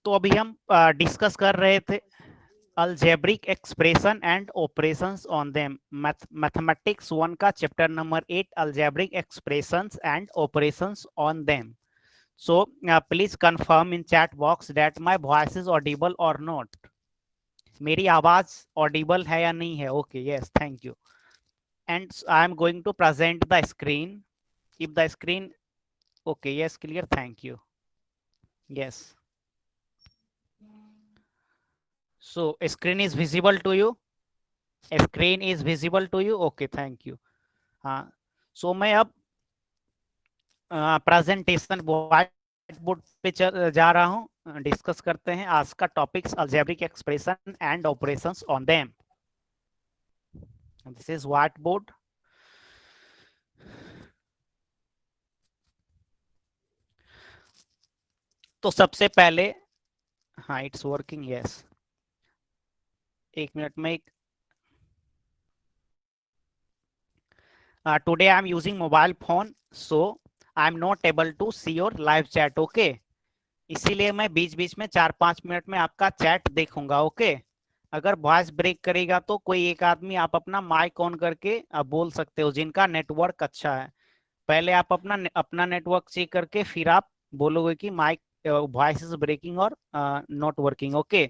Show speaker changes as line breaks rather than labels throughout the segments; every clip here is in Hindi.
तो अभी हम डिस्कस कर रहे थे algebraic expression and operations on them, mathematics 1 का chapter number 8, algebraic expressions and operations on them. So please confirm in chat box that my voice is audible or not. मेरी आवाज audible है या नहीं है? Okay, yes, thank you. And I am going to present the screen. If the screen, okay, yes, clear, thank you. Yes. So screen is visible to you? Screen is visible to you? Okay, thank you. हाँ, so मैं अब प्रेजेंटेशन व्हाइट बोर्ड पे जा रहा हूँ. डिस्कस करते हैं आज का topics algebraic expression and operations on them. This is whiteboard. तो सबसे पहले, हाँ, इट्स वर्किंग, यस. एक मिनट में. Today I am using mobile phone, so I am not able to see your live chat. Okay, इसीलिए मैं बीच बीच में 4-5 मिनट में आपका चैट देखूंगा. ओके, अगर वॉइस ब्रेक करेगा तो कोई एक आदमी आप अपना माइक ऑन करके आप बोल सकते हो, जिनका नेटवर्क अच्छा है. पहले आप अपना नेटवर्क चेक करके फिर आप बोलोगे कि माइक वॉइस इज ब्रेकिंग और नॉट वर्किंग. ओके,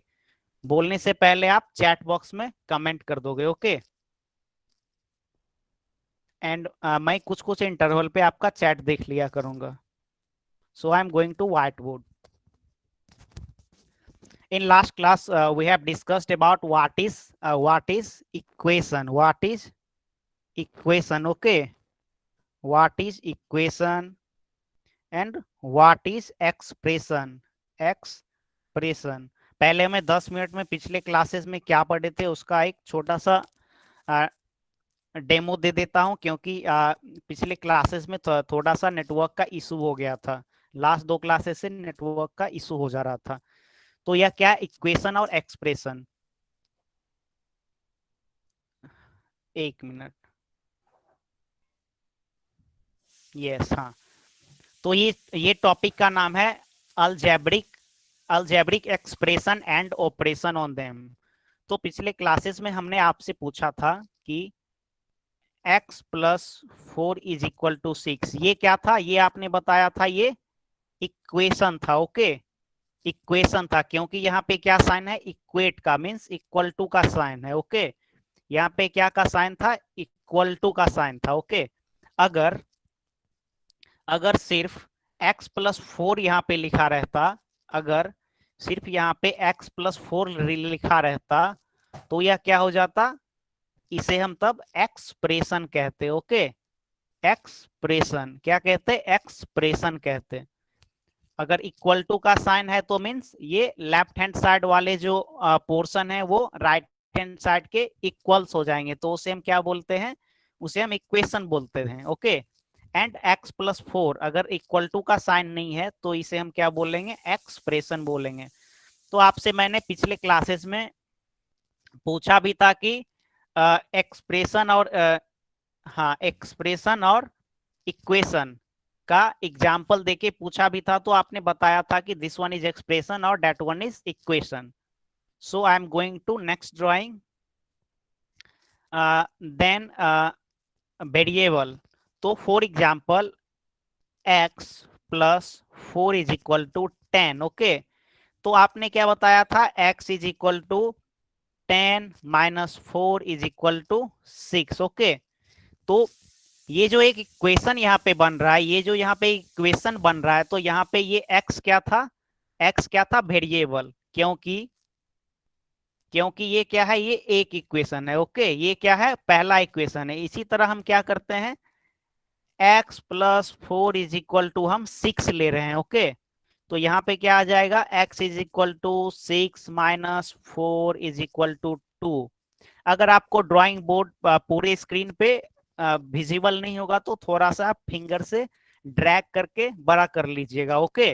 बोलने से पहले आप चैट बॉक्स में कमेंट कर दोगे. ओके, एंड मैं कुछ कुछ इंटरवल पे आपका चैट देख लिया करूंगा. So I am going to whiteboard. In last class we have discussed about what is equation. What is equation? Okay, what is equation and what is expression. Expression, पहले मैं 10 मिनट में पिछले क्लासेस में क्या पढ़े थे उसका एक छोटा सा डेमो दे देता हूं, क्योंकि पिछले क्लासेस में थोड़ा सा नेटवर्क का इशू हो गया था. लास्ट 2 क्लासेस से नेटवर्क का इशू हो जा रहा था. तो यह क्या, इक्वेशन और एक्सप्रेशन. एक मिनट. यस, हाँ. तो ये टॉपिक का नाम है algebraic expression and operation on them. तो पिछले क्लासेस में हमने आपसे पूछा था कि x + 4 = 6, ये क्या था? ये आपने बताया था ये इक्वेशन था. ओके, इक्वेशन था, क्योंकि यहाँ पे क्या साइन है? इक्वेट का, मीन्स इक्वल टू का साइन है. ओके, यहाँ पे क्या का साइन था? इक्वल टू का साइन था. ओके, अगर सिर्फ x + 4 यहाँ पे लिखा रहता, अगर सिर्फ यहाँ पे x + 4 लिखा रहता तो यह क्या हो जाता? इसे हम तब एक्सप्रेशन कहते. ओके, एक्सप्रेशन क्या कहते? एक्सप्रेशन कहते. अगर इक्वल टू का साइन है तो मीन्स ये लेफ्ट हैंड साइड वाले जो पोर्शन है वो राइट हैंड साइड के इक्वल्स हो जाएंगे, तो उसे हम क्या बोलते हैं? उसे हम इक्वेशन बोलते हैं. ओके, एंड x + 4 अगर इक्वल टू का साइन नहीं है तो इसे हम क्या बोलेंगे? एक्सप्रेशन बोलेंगे. तो आपसे मैंने पिछले क्लासेस में पूछा भी था कि एक्सप्रेशन और हाँ, एक्सप्रेशन और इक्वेशन का एग्जाम्पल देके पूछा भी था, तो आपने बताया था कि दिस वन इज एक्सप्रेशन और that one is equation. So I am going to next drawing. Then variable. तो फॉर एग्जाम्पल x + 4 = 10. ओके, तो आपने क्या बताया था? x = 10 - 4 = 6. ओके, तो ये जो एक इक्वेशन यहाँ पे बन रहा है, ये जो यहाँ पे इक्वेशन बन रहा है, तो यहाँ पे ये x क्या था? x क्या था? वेरिएबल, क्योंकि ये क्या है? ये एक इक्वेशन है. ओके, ये क्या है? पहला इक्वेशन है. इसी तरह हम क्या करते हैं? x + 4 = हम 6 ले रहे हैं. ओके, तो यहाँ पे क्या आ जाएगा? x = 6 - 4 = 2. अगर आपको ड्राइंग बोर्ड पूरे स्क्रीन पे विजिबल नहीं होगा तो थोड़ा सा फिंगर से ड्रैग करके बड़ा कर लीजिएगा. ओके,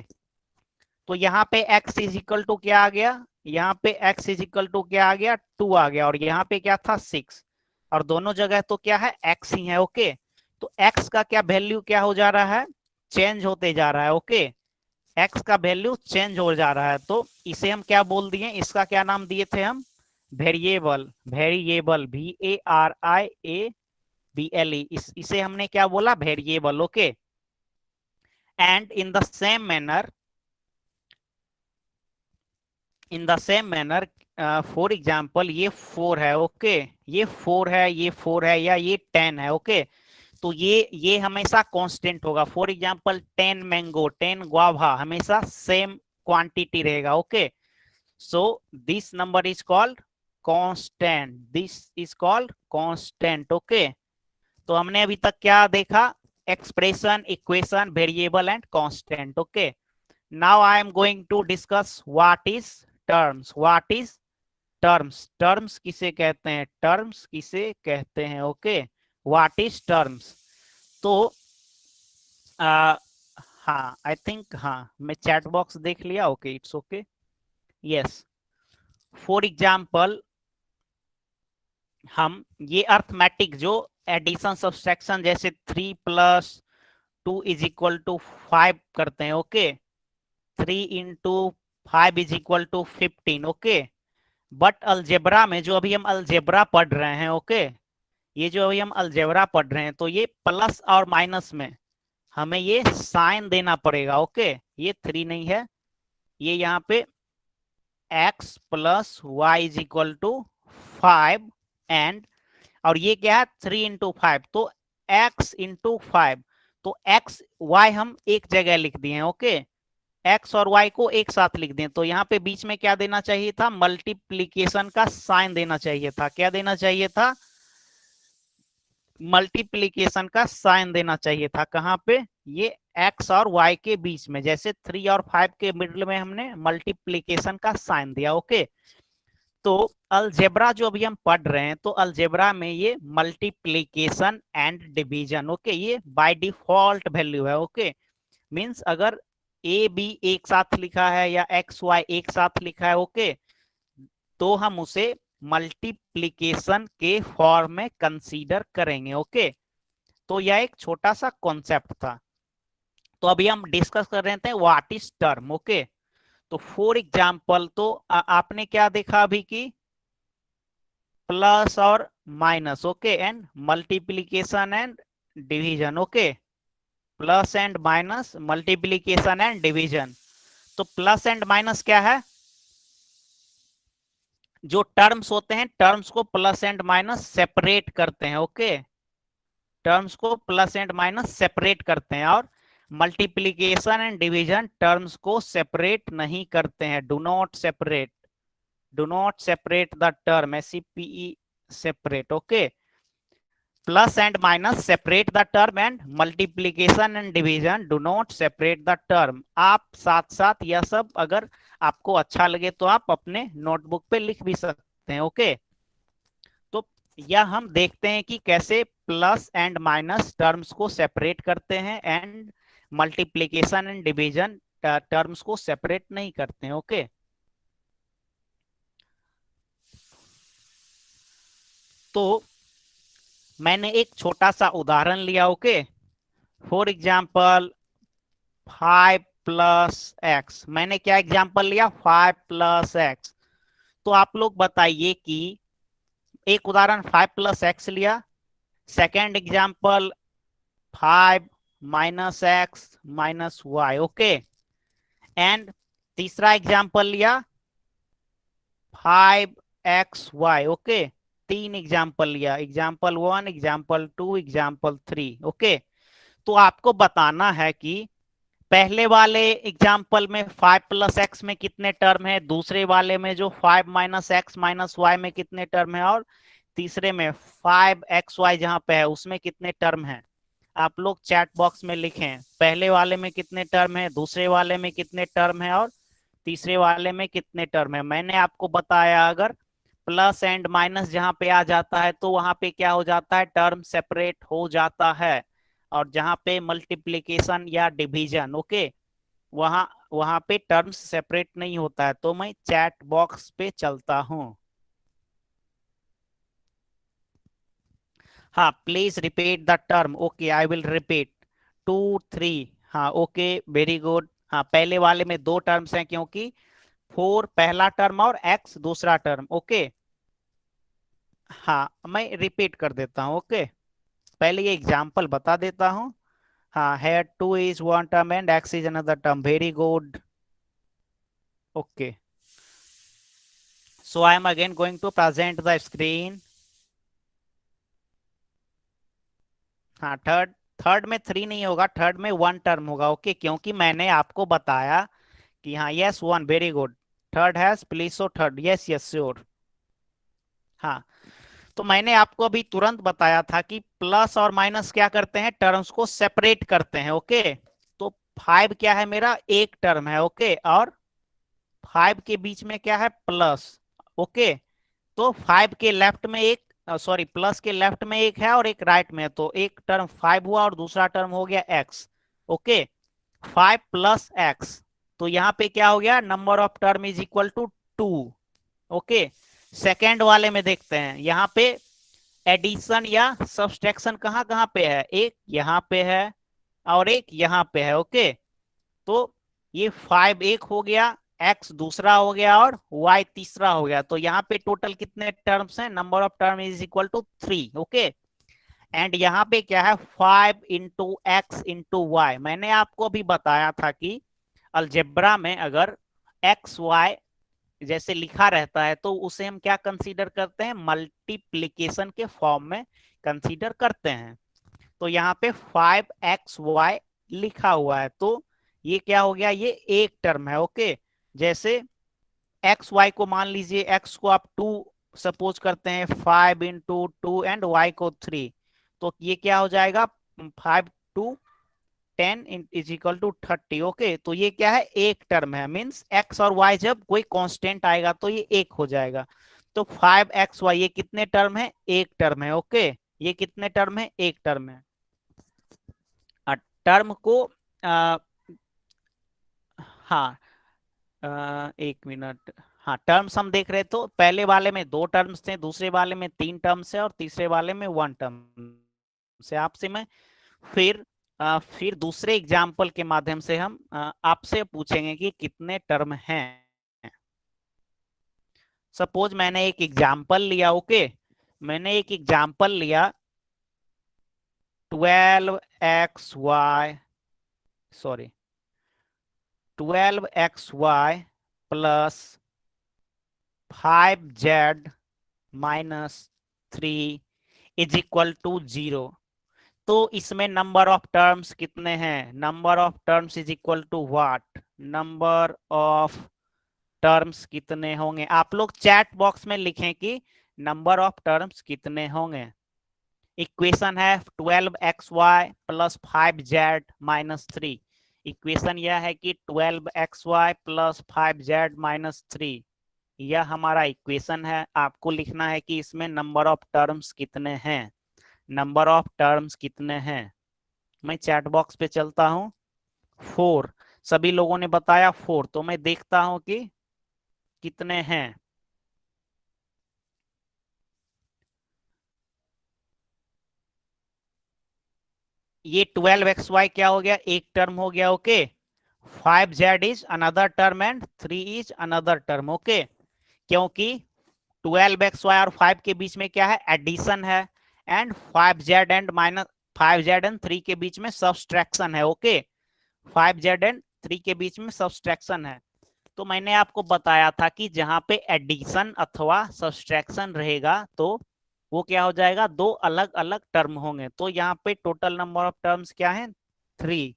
तो यहाँ पे x = क्या आ गया? यहाँ पे x = क्या आ गया? 2 आ गया. और यहाँ पे क्या था? 6. और दोनों जगह तो क्या है? x ही है. ओके, तो x का क्या वैल्यू क्या हो जा रहा है? चेंज होते जा रहा है. ओके, एक्स का वैल्यू चेंज हो जा रहा है, तो इसे हम क्या बोल दिए, इसका क्या नाम दिए थे हम, वेरिएबल। वेरिएबल VARIABLE, इसे हमने क्या बोला, variable. Okay, and in the same manner for example ये 4 है। ओके, ये 4 है, ये 4 है, या ये 10 है। ओके, तो ये हमेशा कांस्टेंट होगा। फॉर एग्जाम्पल 10 मैंगो, 10 गुआवा, हमेशा सेम क्वांटिटी रहेगा। Okay, so this number is called constant, this is called constant. Okay, तो हमने अभी तक क्या देखा, expression, equation, variable and constant. Okay, now I am going to discuss what is terms. What is terms, terms किसे कहते हैं, टर्म्स किसे कहते हैं। Okay, what is terms. तो हाँ, आई थिंक, हाँ, मैं चैट बॉक्स देख लिया। Okay, it's okay, yes. For example, हम ये अर्थमेटिक जो एडिशन सब्सट्रैक्शन, जैसे 3+2 = 5 करते हैं। ओके, 3 × 5 = 15। ओके, बट अलजेब्रा में जो अभी हम अलजेब्रा पढ़ रहे हैं, ओके, ये जो अभी हम अलजेब्रा पढ़ रहे हैं, तो ये प्लस और माइनस में हमें ये साइन देना पड़ेगा। ओके, ये 3 नहीं है, ये यहाँ पे x + y = 5, एंड, और ये क्या है, 3 × 5, तो x × 5, तो x y हम एक जगह लिख दिए हैं। ओके, x और y को एक साथ लिख दें, तो यहाँ पे बीच में क्या देना चाहिए था, मल्टीप्लीकेशन का साइन देना चाहिए था। क्या देना चाहिए था, मल्टीप्लीकेशन का साइन देना चाहिए था। कहाँ पे, ये x और y के बीच में, जैसे 3 और 5 के मिडिल में हमने मल्टीप्लीकेशन का साइन दिया। ओके, तो अलजेब्रा जो अभी हम पढ़ रहे हैं, तो अलजेब्रा में ये मल्टीप्लीकेशन एंड डिवीजन, ओके, ये बाय डिफॉल्ट वैल्यू है। ओके, मींस अगर ए बी एक साथ लिखा है या एक्स वाई एक साथ लिखा है, ओके, तो हम उसे मल्टीप्लीकेशन के फॉर्म में कंसीडर करेंगे। ओके, तो यह एक छोटा सा कॉन्सेप्ट था। तो अभी हम डिस्कस कर रहे थे व्हाट इज टर्म। ओके, तो फॉर एग्जाम्पल, तो आपने क्या देखा अभी की, प्लस और minus. Okay, and multiplication and division. Okay, plus and minus, multiplication and division. तो प्लस एंड माइनस क्या है, जो टर्म्स होते हैं, टर्म्स को प्लस एंड माइनस सेपरेट करते हैं। ओके, टर्म्स को प्लस एंड माइनस सेपरेट करते हैं, और मल्टीप्लीकेशन एंड डिवीजन टर्म्स को सेपरेट नहीं करते हैं। Do not separate, do not separate the term, SEPE, separate. Okay, plus and minus separate the term, and multiplication and division do not separate the term. आप साथ साथ यह सब, अगर आपको अच्छा लगे तो आप अपने नोटबुक पे लिख भी सकते हैं। ओके, तो यह हम देखते हैं कि कैसे प्लस एंड माइनस टर्म्स को सेपरेट करते हैं, and multiplication and division terms को सेपरेट नहीं करते हैं। ओके, तो मैंने एक छोटा सा उदाहरण लिया। ओके, फॉर एग्जाम्पल 5 + x, मैंने क्या एग्जाम्पल लिया, 5 + x। तो आप लोग बताइए कि एक उदाहरण 5 + x लिया, second example 5 - x - y। Okay, and तीसरा एग्जाम्पल लिया 5xy। ओके, 3 एग्जाम्पल लिया, एग्जाम्पल 1, एग्जाम्पल 2, एग्जाम्पल 3। ओके, तो आपको बताना है कि पहले वाले एग्जाम्पल में 5 + x में कितने टर्म है, दूसरे वाले में जो 5 - x - y में कितने टर्म है, और तीसरे में 5xy जहां पे है उसमें कितने टर्म है। आप लोग चैट बॉक्स में लिखें, पहले वाले में कितने टर्म है, दूसरे वाले में कितने टर्म है, और तीसरे वाले में कितने टर्म है। मैंने आपको बताया, अगर प्लस एंड माइनस जहां पे आ जाता है, तो वहां पे क्या हो जाता है, टर्म सेपरेट हो जाता है, और जहां पे मल्टीप्लीकेशन या डिवीजन, ओके, वहां वहां पे टर्म्स सेपरेट नहीं होता है। तो मैं चैट बॉक्स पे चलता हूं। हाँ, please repeat the term. Okay, I will repeat, 2 3, हाँ, ओके, वेरी गुड। हाँ, पहले वाले में दो टर्म्स हैं क्योंकि 4 पहला टर्म और x दूसरा टर्म। ओके, हाँ मैं रिपीट कर देता हूँ। ओके, पहले ये एग्जाम्पल बता देता हूँ। हाँ, here 2 is one term and x is another term. Very good. Okay, so I am again going to present the screen. हाँ, थर्ड थर्ड में 3 नहीं होगा, थर्ड में 1 टर्म होगा। ओके, क्योंकि मैंने आपको बताया कि हाँ, yes 1, very good. Third has please, so third, yes yes sure. हाँ, तो मैंने आपको अभी तुरंत बताया था कि प्लस और माइनस क्या करते हैं, टर्म्स को सेपरेट करते हैं। ओके, तो 5 क्या है, मेरा एक टर्म है। ओके, और 5 के बीच में क्या है, प्लस। ओके, तो 5 के लेफ्ट में एक, सॉरी प्लस के लेफ्ट में एक है और एक राइट में है, तो एक टर्म 5 हुआ और दूसरा टर्म हो गया x। ओके, 5 प्लस एक्स, तो यहाँ पे क्या हो गया, number of term is equal to 2। Okay, second वाले में देखते हैं, यहाँ पे एडिशन या सब्सट्रैक्शन कहाँ कहाँ पे है, एक यहाँ पे है और एक यहाँ पे है। ओके, तो ये 5 एक हो गया, x दूसरा हो गया और y तीसरा हो गया, तो यहाँ पे टोटल कितने टर्म्स हैं, number of term is equal to 3। Okay, and यहाँ पे क्या है, 5 इंटू एक्स इंटू वाई। मैंने आपको अभी बताया था कि अलजेब्रा में अगर एक्स वाई जैसे लिखा रहता है तो उसे हम क्या कंसीडर करते हैं, मल्टीप्लीकेशन के फॉर्म में कंसीडर करते हैं। तो यहाँ पे 5xy लिखा हुआ है, तो ये क्या हो गया, ये एक टर्म है। ओके, जैसे एक्स वाई को मान लीजिए, एक्स को आप 2 सपोज करते हैं, 5 इंटू 2 एंड वाई को 3, तो ये क्या हो जाएगा, 5 2 10 इज इक्वल टू 30। ओके, तो ये क्या है, एक टर्म है, मीन्स एक्स और वाई जब कोई कांस्टेंट आएगा तो ये एक हो जाएगा। तो 5xy ये कितने टर्म है, एक टर्म है। ओके, ये कितने टर्म है, एक टर्म है। टर्म को आ, हाँ, एक मिनट। हाँ, टर्म्स हम देख रहे, तो पहले वाले में दो टर्म्स थे, दूसरे वाले में 3 टर्म्स है और तीसरे वाले में 1 टर्म से। आपसे मैं फिर फिर दूसरे एग्जाम्पल के माध्यम से हम आपसे पूछेंगे कि कितने टर्म हैं। सपोज मैंने एक एग्जाम्पल लिया। ओके, मैंने एक एग्जाम्पल लिया 12xy, sorry 12xy plus 5z minus 3 is equal to 0। तो इसमें नंबर ऑफ टर्म्स कितने हैं, number of terms is equal to what, number of terms कितने होंगे, आप लोग चैट बॉक्स में लिखें कि नंबर ऑफ टर्म्स कितने होंगे। इक्वेशन है 12xy plus 5z minus 3। Equation यह है कि 12xy प्लस 5z माइनस 3, यह हमारा इक्वेशन है। आपको लिखना है कि इसमें नंबर ऑफ टर्म्स कितने हैं, नंबर ऑफ टर्म्स कितने हैं। मैं चैट बॉक्स पे चलता हूं, 4, सभी लोगों ने बताया 4, तो मैं देखता हूं कि कितने हैं। ये 12xy क्या हो गया, एक टर्म हो गया। Okay, 5z is another term and 3 is another term. Okay, क्योंकि 12xy और 5 के बीच में क्या है, एडिशन है, and 5z and minus 5z and 3 के बीच में सब्सट्रैक्शन है। ओके, 5z एंड 3 के बीच में सब्सट्रैक्शन है। तो मैंने आपको बताया था कि जहां पे एडिशन अथवा सब्सट्रैक्शन रहेगा तो वो क्या हो जाएगा, दो अलग अलग टर्म होंगे। तो यहाँ पे टोटल नंबर ऑफ टर्म्स क्या है, 3।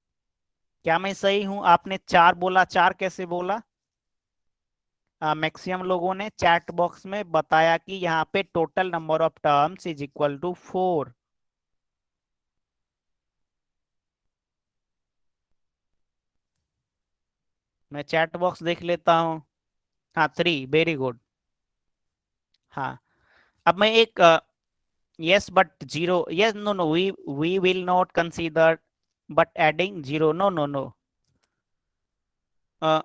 क्या मैं सही हूं, आपने 4 बोला, 4 कैसे बोला, मैक्सिमम लोगों ने चैट बॉक्स में बताया कि यहाँ पे total number of terms is equal to 4। मैं चैट बॉक्स देख लेता हूँ। हाँ, 3, वेरी गुड। हाँ, अब मैं एक yes but 0, yes, no no, we will not consider but adding 0, no no no, uh,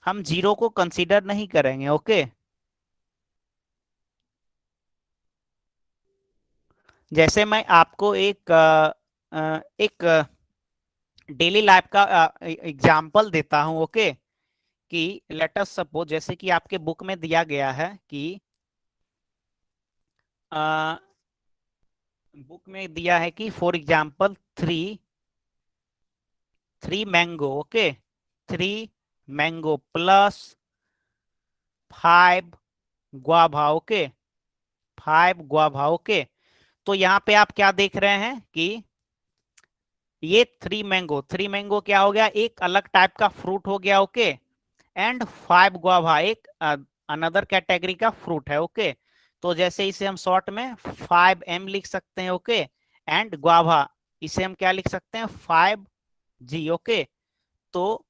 हम 0 को कंसीडर नहीं करेंगे। ओके, जैसे मैं आपको एक एक डेली लाइफ का एग्जाम्पल देता हूं, ओके। कि लेट अस सपोज, जैसे कि आपके बुक में दिया गया है कि बुक में दिया है कि for example three mango, okay, three mango plus 5 guava, okay, 5 guava, okay. तो यहाँ पे आप क्या देख रहे हैं कि ये थ्री मैंगो क्या हो गया, एक अलग टाइप का फ्रूट हो गया, ओके। एंड 5 गुआभा एक अनदर कैटेगरी का फ्रूट है, ओके। तो जैसे इसे हम शॉर्ट में 5M लिख सकते हैं, ओके। एंड गुआभा इसे हम क्या लिख सकते हैं, 5G, ओके। तो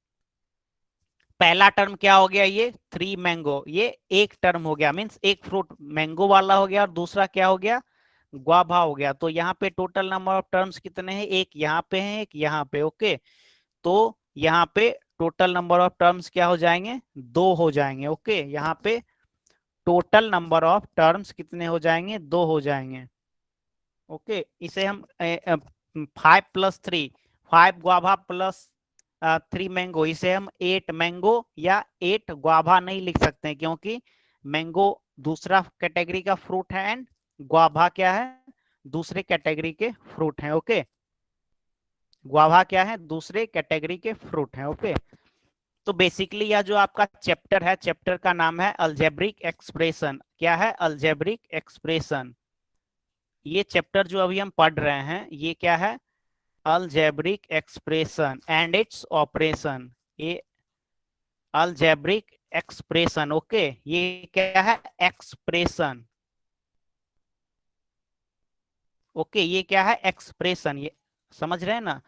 पहला टर्म क्या हो गया, ये थ्री मैंगो, ये एक टर्म हो गया, मीन्स एक फ्रूट मैंगो वाला हो गया, और दूसरा क्या हो गया, गुआभा हो गया। तो यहाँ पे टोटल नंबर ऑफ टर्म्स कितने हैं, एक यहाँ पे है, एक यहाँ पे, ओके। तो यहाँ पे टोटल नंबर ऑफ टर्म्स क्या हो जाएंगे, 2 हो जाएंगे, ओके। यहाँ पे टोटल नंबर ऑफ टर्म्स कितने हो जाएंगे, 2 हो जाएंगे, ओके। इसे हम 5 + 3, 5 गुआभा प्लस 3 मैंगो, इसे हम 8 मैंगो या 8 गुआभा नहीं लिख सकते हैं, क्योंकि मैंगो दूसरा कैटेगरी का फ्रूट है एंड गुआभा क्या है, दूसरे कैटेगरी के फ्रूट हैं, ओके। गुआभा क्या है, दूसरे कैटेगरी के फ्रूट हैं, ओके। तो बेसिकली यह जो आपका चैप्टर है, चैप्टर का नाम है अलजेब्रिक एक्सप्रेशन। क्या है, अलजेब्रिक एक्सप्रेशन। ये चैप्टर जो अभी हम पढ़ रहे हैं, ये क्या है, algebraic expression and its operation. ये अलजेब्रिक एक्सप्रेशन, ओके। ये क्या है, एक्सप्रेशन, ओके। ये क्या है, एक्सप्रेशन, ये समझ रहे हैं ना।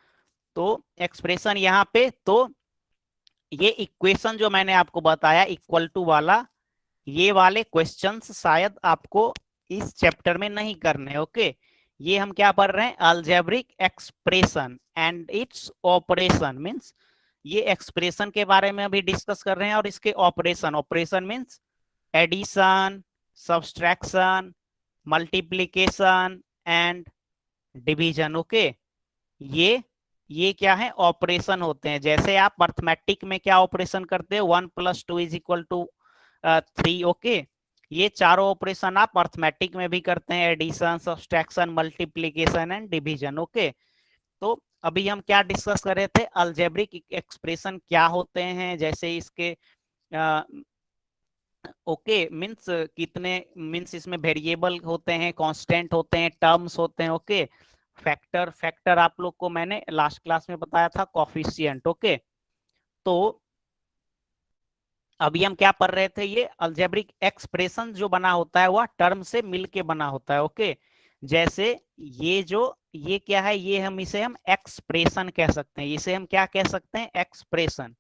तो एक्सप्रेशन यहाँ पे, तो ये इक्वेशन जो मैंने आपको बताया इक्वल टू वाला, ये वाले क्वेश्चंस शायद आपको इस चैप्टर में नहीं करने, ओके। ये हम क्या पढ़ रहे हैं, algebraic expression and its operation, means ये एक्सप्रेशन के बारे में अभी डिस्कस कर रहे हैं, और इसके operation, operation means addition, subtraction, multiplication and division, okay. ये क्या है, ऑपरेशन होते हैं। जैसे आप अर्थमेटिक में क्या ऑपरेशन करते हैं, 1 + 2 = 3, ओके। ये चारों ऑपरेशन आप अर्थमेटिक में भी करते हैं, addition, subtraction, multiplication and division, okay. तो अभी हम क्या डिस्कस कर रहे थे, अलजेब्रिक एक्सप्रेशन क्या होते हैं, जैसे इसके ओके, मीन्स कितने, मीन्स इसमें वेरिएबल होते हैं, कांस्टेंट होते हैं, टर्म्स होते हैं, ओके। फैक्टर, फैक्टर आप लोग को मैंने लास्ट क्लास में बताया था, कोफिशिएंट, ओके। तो अभी हम क्या पढ़ रहे थे, ये अलजेब्रिक एक्सप्रेशन जो बना होता है वह टर्म से मिलके बना होता है, ओके। जैसे ये जो, ये क्या है, ये हम इसे हम एक्सप्रेशन कह सकते हैं, इसे हम क्या कह सकते हैं, एक्सप्रेशन।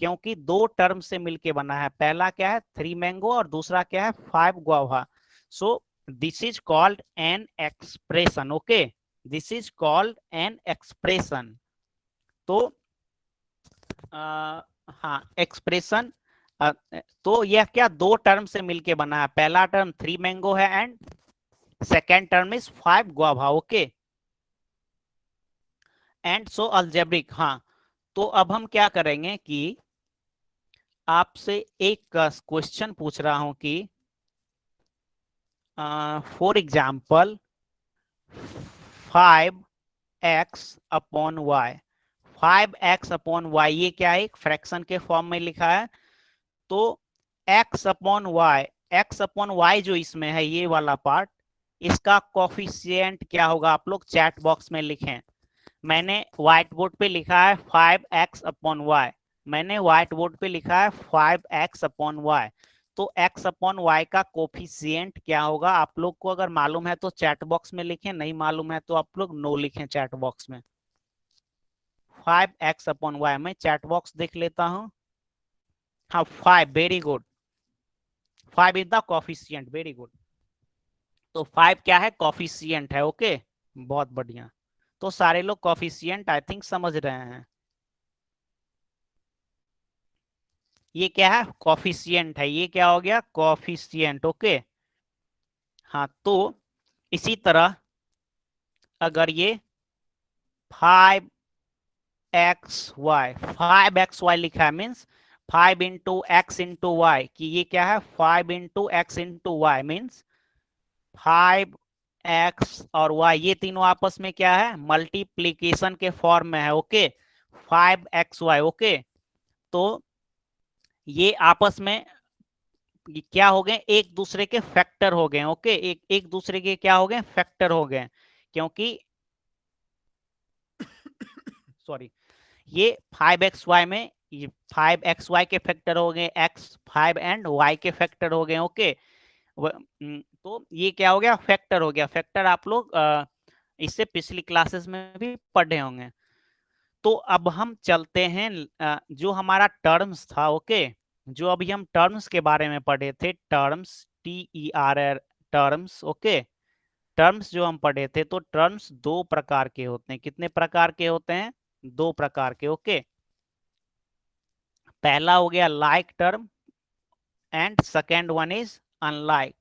क्योंकि दो टर्म से मिलके बना है, पहला क्या है, थ्री मैंगो, और दूसरा क्या है, 5 guava. So this is called an expression, okay. This is called an expression. तो हाँ, एक्सप्रेशन। तो यह क्या, दो टर्म से मिलके बना है, पहला टर्म थ्री मैंगो है and second term is 5 guava, okay. And so algebraic, हाँ। तो अब हम क्या करेंगे कि आपसे एक क्वेश्चन पूछ रहा हूं कि फॉर एग्जाम्पल 5x/y, 5x/y, ये क्या है, एक फ्रैक्शन के फॉर्म में लिखा है। तो x/y, x/y जो इसमें है, ये वाला पार्ट, इसका कोफिशिएंट क्या होगा, आप लोग चैट बॉक्स में लिखें। मैंने व्हाइट बोर्ड पे लिखा है 5x/y, मैंने व्हाइट बोर्ड पे लिखा है 5x/y। तो x/y का कोफिशिएंट क्या होगा, आप लोग को अगर मालूम है तो चैट बॉक्स में लिखें, नहीं मालूम है तो आप लोग नो लिखें चैट बॉक्स में। 5x/y, मैं चैट बॉक्स देख लेता हूं। हाँ, 5, very good, 5 is the coefficient, very good. तो 5 क्या है, कोफिशिएंट है, ओके। बहुत बढ़िया। तो सारे लोग कोफिशिएंट आई थिंक समझ रहे हैं। ये क्या है, कोफिशिएंट है, ये क्या हो गया, कोफिशिएंट, ओके। हाँ, तो इसी तरह अगर ये 5 एक्स वाई, 5xy लिखा है, मीन्स 5 × x × y, कि ये क्या है 5 × x × y मीन्स 5x और y, ये तीनों आपस में क्या है मल्टीप्लीकेशन के फॉर्म में है। Okay, 5xy। ओके, तो ये आपस में क्या हो गए, एक दूसरे के फैक्टर हो गए। ओके, एक एक दूसरे के क्या हो गए, फैक्टर हो गए, क्योंकि सॉरी, ये 5xy में 5xy के फैक्टर हो गए, x 5 एंड y के फैक्टर हो गए। ओके, तो ये क्या हो गया, फैक्टर हो गया। फैक्टर आप लोग इससे पिछली क्लासेस में भी पढ़े होंगे। तो अब हम चलते हैं जो हमारा टर्म्स था। ओके, जो अभी हम टर्म्स के बारे में पढ़े थे, terms, TER, terms. Okay, terms जो हम पढ़े थे, तो टर्म्स दो प्रकार के होते हैं। कितने प्रकार के होते हैं, दो प्रकार के। ओके, पहला हो गया like term and second one is unlike.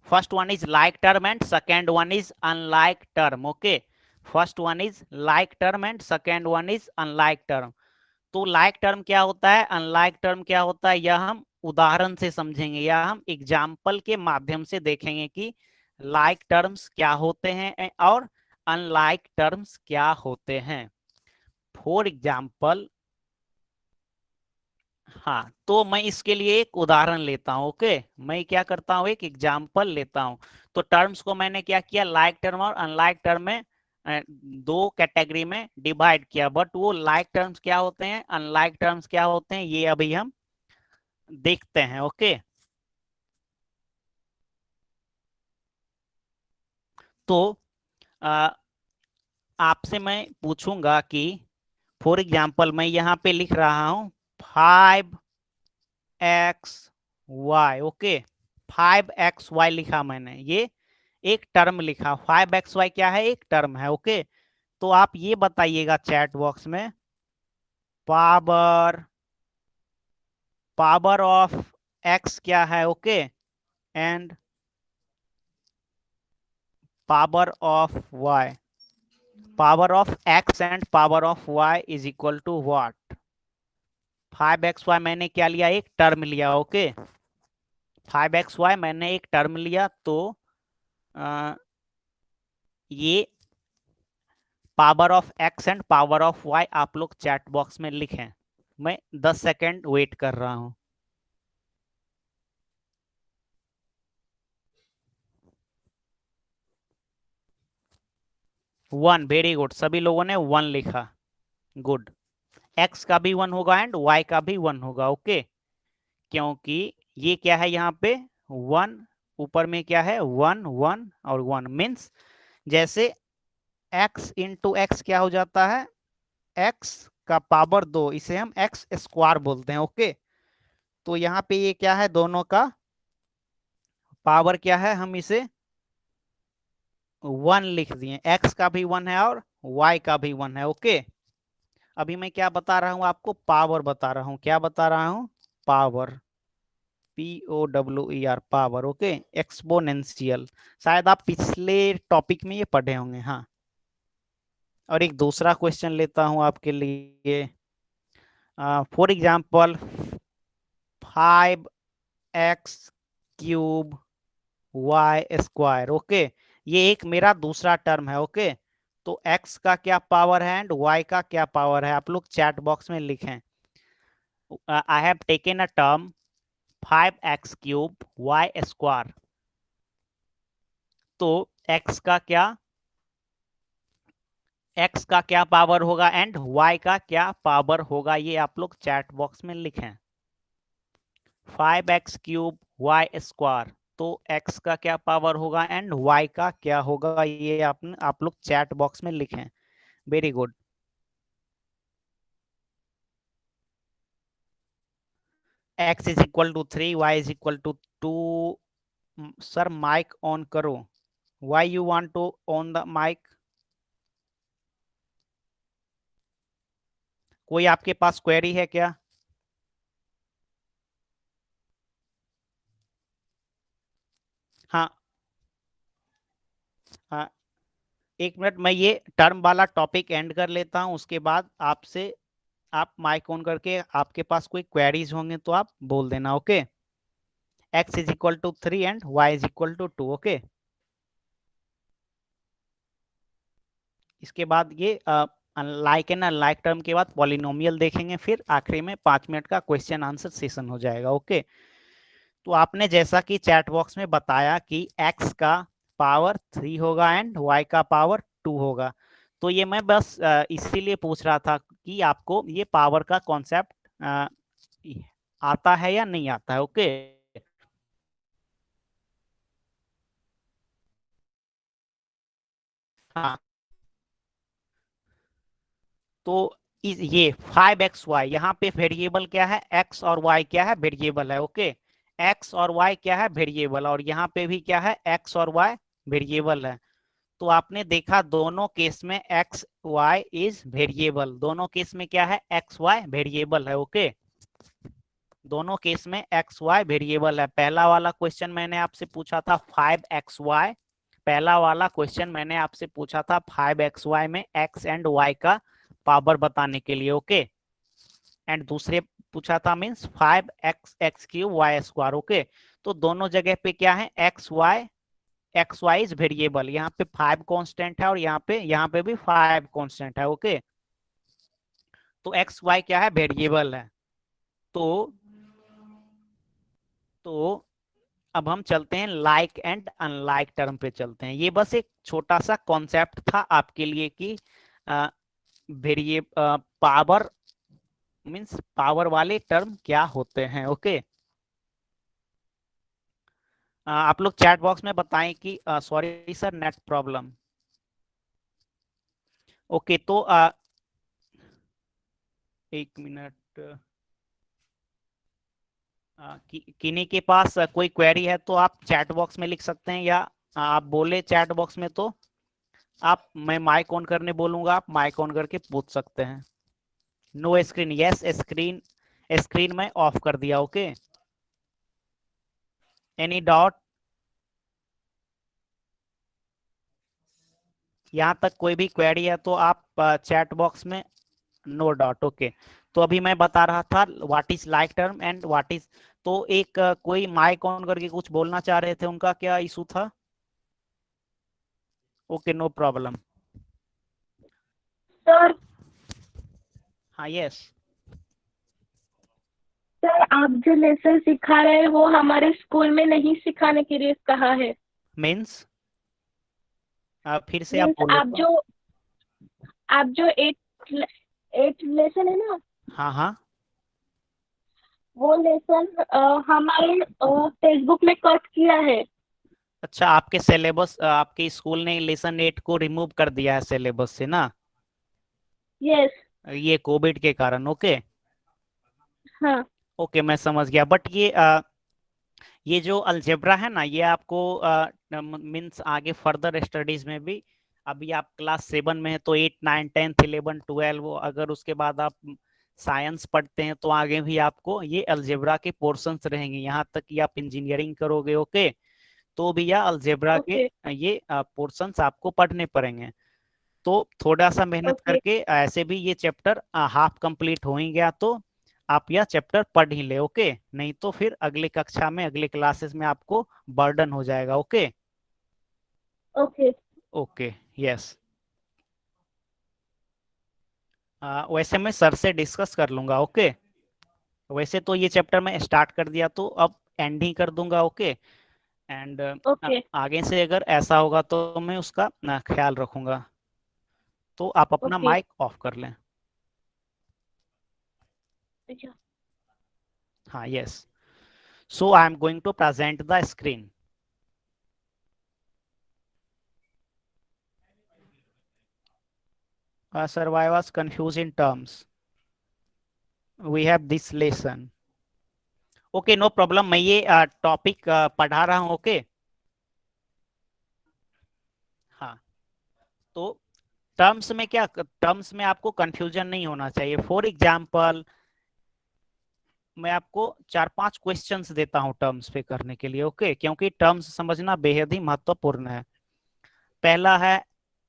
First one is like term and second one is unlike term. Okay, first one is like term and second one is unlike term. तो लाइक टर्म क्या होता है, अनलाइक टर्म क्या होता है, यह हम उदाहरण से समझेंगे, या हम एग्जाम्पल के माध्यम से देखेंगे कि लाइक टर्म्स क्या होते हैं और अनलाइक टर्म्स क्या होते हैं। फॉर एग्जाम्पल, हाँ, तो मैं इसके लिए एक उदाहरण लेता हूं। ओके, मैं क्या करता हूं, एक एग्जाम्पल लेता हूं। तो टर्म्स को मैंने क्या किया, लाइक टर्म और अनलाइक टर्म में दो कैटेगरी में डिवाइड किया। बट वो लाइक टर्म्स क्या होते हैं, अनलाइक टर्म्स क्या होते हैं, ये अभी हम देखते हैं। ओके, तो आ, आपसे मैं पूछूंगा कि फॉर एग्जाम्पल मैं यहाँ पे लिख रहा हूं 5xy। ओके, 5xy लिखा मैंने, ये एक टर्म लिखा। 5xy क्या है, एक टर्म है। ओके, तो आप ये बताइएगा चैट बॉक्स में, पावर पावर ऑफ x क्या है। Okay, and power of y, power of x and power of y is equal to what. 5xy मैंने क्या लिया, एक टर्म लिया। ओके, 5xy मैंने एक टर्म लिया, तो आ, ये power of x and power of y आप लोग चैट बॉक्स में लिखें। मैं 10 सेकेंड वेट कर रहा हूं। 1, वेरी गुड, सभी लोगों ने 1 लिखा, गुड। x का भी 1 होगा एंड y का भी 1 होगा। ओके, क्योंकि ये क्या है यहाँ पे 1, ऊपर में क्या है 1 1 और 1, मीन्स जैसे x इंटू एक्स क्या हो जाता है, x का पावर 2, इसे हम x स्क्वायर बोलते हैं। ओके, तो यहाँ पे ये क्या है, दोनों का पावर क्या है, हम इसे 1 लिख दिए। x का भी 1 है और y का भी 1 है। ओके, अभी मैं क्या बता रहा हूँ आपको, पावर बता रहा हूँ। क्या बता रहा हूँ, power, POWER, power. Okay, exponential, शायद आप पिछले टॉपिक में ये पढ़े होंगे। हाँ, और एक दूसरा क्वेश्चन लेता हूँ आपके लिए। For example 5x³ y²। Okay, ये एक मेरा दूसरा टर्म है। ओके, तो x का क्या पावर है एंड y का क्या पावर है, आप लोग चैट बॉक्स में लिखें। I have taken a term 5x³ y²। तो x का क्या पावर होगा एंड y का क्या पावर होगा, ये आप लोग चैट बॉक्स में लिखें। 5x³ y², तो x का क्या पावर होगा एंड y का क्या होगा, ये आप लोग चैट बॉक्स में लिखें। Very good. x is equal to 3, y is equal to 2। Sir mike on करो। Why you want to on the mike, कोई आपके पास क्वेरी है क्या। हाँ, एक मिनट, मैं ये टर्म वाला टॉपिक एंड कर लेता हूँ, उसके बाद आपसे, आप माइक ऑन करके, आपके पास कोई क्वेरीज होंगे तो आप बोल देना। Okay, x is equal to 3 and y is equal to 2। Okay, इसके बाद ये लाइक एंड अनलाइक टर्म के बाद पॉलिनोमियल देखेंगे, फिर आखिरी में 5 मिनट का क्वेश्चन आंसर सेशन हो जाएगा। ओके, तो आपने जैसा कि चैट बॉक्स में बताया कि x का पावर 3 होगा एंड y का पावर 2 होगा, तो ये मैं बस इसीलिए पूछ रहा था कि आपको ये पावर का कॉन्सेप्ट आता है या नहीं आता है। ओके, हाँ, तो ये 5xy, यहाँ पे वेरिएबल क्या है, x और y क्या है, वेरिएबल है। ओके, x और y क्या है, वेरिएबल, और यहाँ पे भी क्या है, x और y वेरिएबल है। तो आपने देखा दोनों केस में एक्स वाई इज वेरिएबल, दोनों केस में क्या है, एक्स वाई वेरिएबल है। ओके, दोनों केस में एक्स वाई वेरिएबल है। पहला वाला क्वेश्चन मैंने आपसे पूछा था 5xy, पहला वाला क्वेश्चन मैंने आपसे पूछा था 5xy में x एंड y का पावर बताने के लिए। ओके, एंड दूसरे पूछा था मीन्स 5x(x³ y²। ओके, तो दोनों जगह पे क्या है, एक्स वाई इज वेरिएबल, यहाँ पे 5 कांस्टेंट है और यहाँ पे भी 5 कांस्टेंट है। ओके, तो एक्स वाई क्या है, वेरिएबल है। तो तो अब हम चलते हैं लाइक एंड अनलाइक टर्म पे चलते हैं। ये बस एक छोटा सा कॉन्सेप्ट था आपके लिए कि वेरिए पावर मीन्स पावर वाले टर्म क्या होते हैं। ओके, आप लोग चैट बॉक्स में बताएं कि sorry sir, net problem. Okay, तो एक मिनट, किन्हीं के पास कोई क्वेरी है तो आप चैट बॉक्स में लिख सकते हैं, या आप बोले चैट बॉक्स में तो आप, मैं माइक ऑन करने बोलूंगा, आप माइक ऑन करके पूछ सकते हैं। No screen, yes screen, screen में ऑफ कर दिया। ओके, एनी डाउट, यहाँ तक कोई भी क्वेरी है तो आप चैट बॉक्स में, नो डाउट। ओके, तो अभी मैं बता रहा था what is like term and what is, तो एक कोई माइक ऑन करके कुछ बोलना चाह रहे थे, उनका क्या इशू था। Okay, no problem.
सर
हाँ, यस,
सर आप जो लेसन सिखा रहे हैं वो हमारे स्कूल में नहीं सिखाने के लिए कहा है।
मीन्स फिर से आप
मीन्स
बोले तो।
आप जो एट लेसन है ना,
हाँ हाँ,
वो लेसन हमारे फेसबुक में कट किया है।
अच्छा, आपके सिलेबस, आपके स्कूल ने लेसन 8 को रिमूव कर दिया है सिलेबस से ना,
यस।
ये कोविड के कारण। ओके,
हाँ।
ओके, मैं समझ गया, बट ये जो अलजेब्रा है ना, ये आपको मीन्स आगे फर्दर स्टडीज में भी, अभी आप क्लास 7 में है तो 8 9 10 11 12, अगर उसके बाद आप साइंस पढ़ते हैं तो आगे भी आपको ये अलजेब्रा के पोर्शंस रहेंगे, यहाँ तक कि आप इंजीनियरिंग करोगे। ओके, तो भी यह अलजेब्रा के
ओके।
ये पोर्शंस आपको पढ़ने पड़ेंगे। तो थोड़ा सा मेहनत
ओके।
करके ऐसे भी ये चैप्टर हाफ कंप्लीट हो ही गया तो आप यह चैप्टर पढ़ ही ले। ओके, नहीं तो फिर अगली कक्षा में, अगले क्लासेस में आपको बर्डन हो जाएगा। Okay,
okay.
ओके, यस, वैसे मैं सर से डिस्कस कर लूंगा। ओके, वैसे तो ये चैप्टर मैं स्टार्ट कर दिया तो अब एंड ही कर दूंगा। Okay, and
okay.
आगे से अगर ऐसा होगा तो मैं उसका ख्याल रखूंगा। तो आप अपना
ओके।
माइक ऑफ कर लें।
अच्छा।
हाँ, yes, so I am going to present the screen. Sir, I was confused in terms. We have this lesson. Okay, no problem, मैं ये टॉपिक पढ़ा रहा हूँ। ओके, हाँ, तो टर्म्स में क्या, टर्म्स में आपको कंफ्यूजन नहीं होना चाहिए। फॉर एग्जाम्पल, मैं आपको 4 5 क्वेश्चंस देता हूँ टर्म्स पे करने के लिए। ओके, क्योंकि टर्म्स समझना बेहद ही महत्वपूर्ण है। पहला है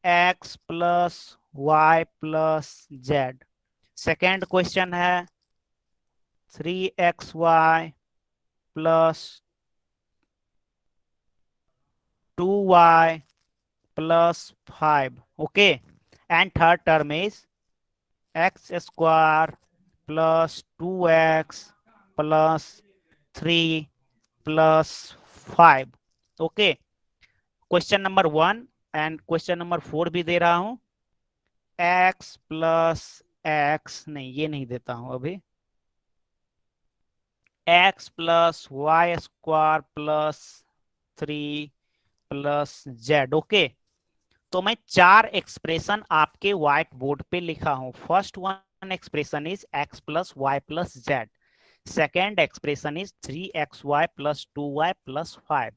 x plus y plus z. Second question है 3xy plus 2y plus 5, okay. And third term is x square plus 2x plus 3 plus 5, okay. Question number 1 and question number 4 भी दे रहा हूं। x प्लस एक्स, नहीं ये नहीं देता हूं अभी, x plus y square plus 3 plus z, okay. तो मैं चार एक्सप्रेशन आपके व्हाइट बोर्ड पे लिखा हूं। First one expression is x plus y plus z. Second expression is 3xy plus 2y plus 5।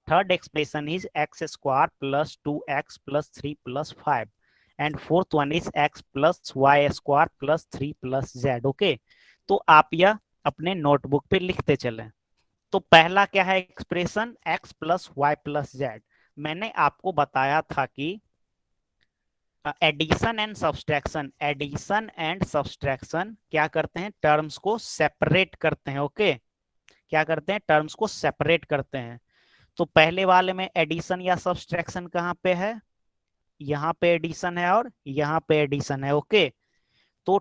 Third expression is x square plus 2x plus 3 plus 5। And fourth one is x plus y square plus 3 plus z, okay. तो आप यह अपने नोटबुक पे लिखते चलें। तो पहला क्या है expression, x plus y plus z. मैंने आपको बताया था कि एडिशन एंड सब्सट्रैक्शन क्या करते हैं, टर्म्स को सेपरेट करते हैं, ओके। क्या करते हैं, टर्म्स को सेपरेट करते हैं। तो पहले वाले में एडिशन या सब्सट्रैक्शन कहाँ पे है, यहाँ पे एडिशन है और यहाँ पे एडिशन है, ओके। तो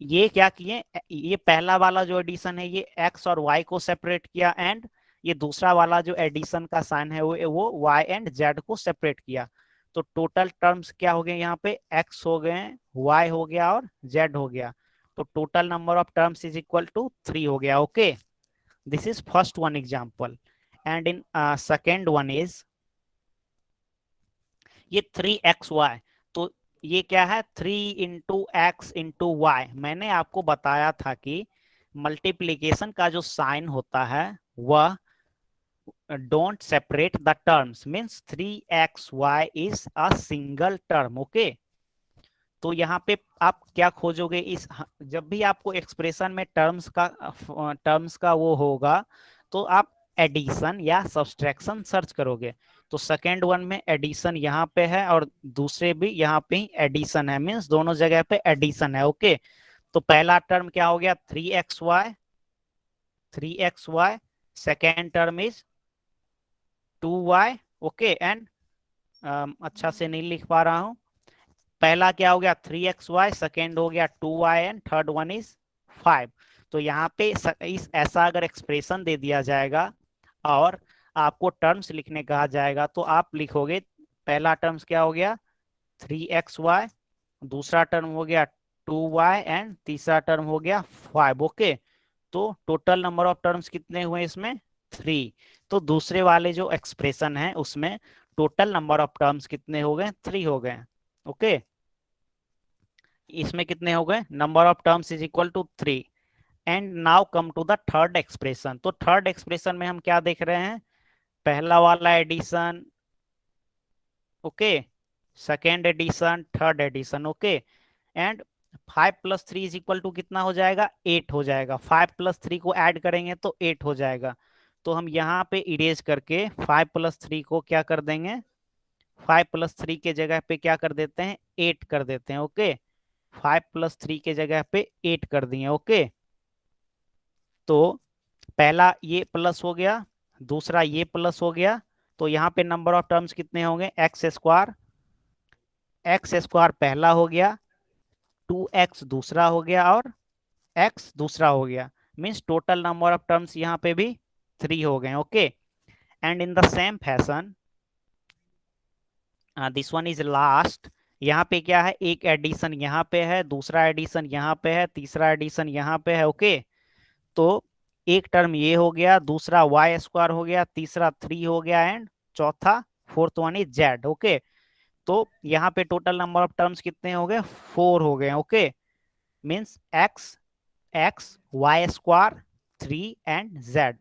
ये क्या किए, ये पहला वाला जो एडिशन है ये एक्स और वाई को सेपरेट किया, एंड ये दूसरा वाला जो एडिशन का साइन है वो वाई एंड जेड को सेपरेट किया। तो टोटल टर्म्स क्या हो गए, यहाँ पे एक्स हो गए, वाई हो गया और जेड हो गया। तो total number of terms is equal to 3 हो गया, okay. This is first one example. And in second one is ये 3xy। तो ये क्या है, 3 × x × y। मैंने आपको बताया था कि मल्टीप्लीकेशन का जो साइन होता है वह don't separate the terms, means 3xy is a single term, okay. तो यहाँ पे आप क्या खोजोगे, इस जब भी आपको एक्सप्रेशन में टर्म्स का वो होगा तो आप एडिशन या सब्सट्रैक्शन सर्च करोगे। तो सेकेंड वन में एडिशन यहाँ पे है और दूसरे भी यहाँ पे ही एडिशन है, मीन्स दोनों जगह पे एडिशन है, ओके। तो पहला टर्म क्या हो गया, 3xy। Second term is 2y, okay. And अच्छा से नहीं लिख पा रहा हूं, पहला क्या हो गया 3xy, सेकेंड हो गया 2y and third one is 5। तो यहाँ पे इस ऐसा अगर एक्सप्रेशन दे दिया जाएगा और आपको टर्म्स लिखने कहा जाएगा तो आप लिखोगे, पहला टर्म्स क्या हो गया 3xy, दूसरा टर्म हो गया 2y एंड तीसरा टर्म हो गया 5, ओके। तो टोटल नंबर ऑफ टर्म्स कितने हुए इसमें, 3। तो दूसरे वाले जो एक्सप्रेशन है उसमें टोटल नंबर ऑफ टर्म्स कितने हो गए, 3 हो गए, ओके। इसमें कितने हो गए, number of terms is equal to 3। And now come to the third expression. तो थर्ड एक्सप्रेशन में हम क्या देख रहे हैं, पहला वाला addition, okay, second addition, third addition, okay. And 5 + 3 is equal to कितना हो जाएगा, 8 हो जाएगा। 5 + 3 को ऐड करेंगे तो 8 हो जाएगा। तो हम यहाँ पे इरेज करके 5 + 3 को क्या कर देंगे, 5 + 3 के जगह पे क्या कर देते हैं, 8 कर देते हैं, ओके। 5 + 3 के जगह पे 8 कर दिए, ओके। तो पहला ये प्लस हो गया, दूसरा ये प्लस हो गया। तो यहाँ पे नंबर ऑफ टर्म्स कितने होंगे, एक्स स्क्वायर पहला हो गया, 2x दूसरा हो गया और x दूसरा हो गया। Means total number of terms यहाँ पे भी 3 हो गए, okay. And in the same fashion this one is last. यहाँ पे क्या है, एक एडिशन यहाँ पे है, दूसरा एडिशन यहाँ पे है, तीसरा एडिशन यहाँ पे है, ओके। तो एक टर्म ये हो गया, दूसरा y² हो गया, तीसरा 3 हो गया एंड चौथा fourth one is z, okay. तो यहाँ पे टोटल नंबर ऑफ टर्म्स कितने हो गए, 4 हो गए, okay. Means x y², 3 and z।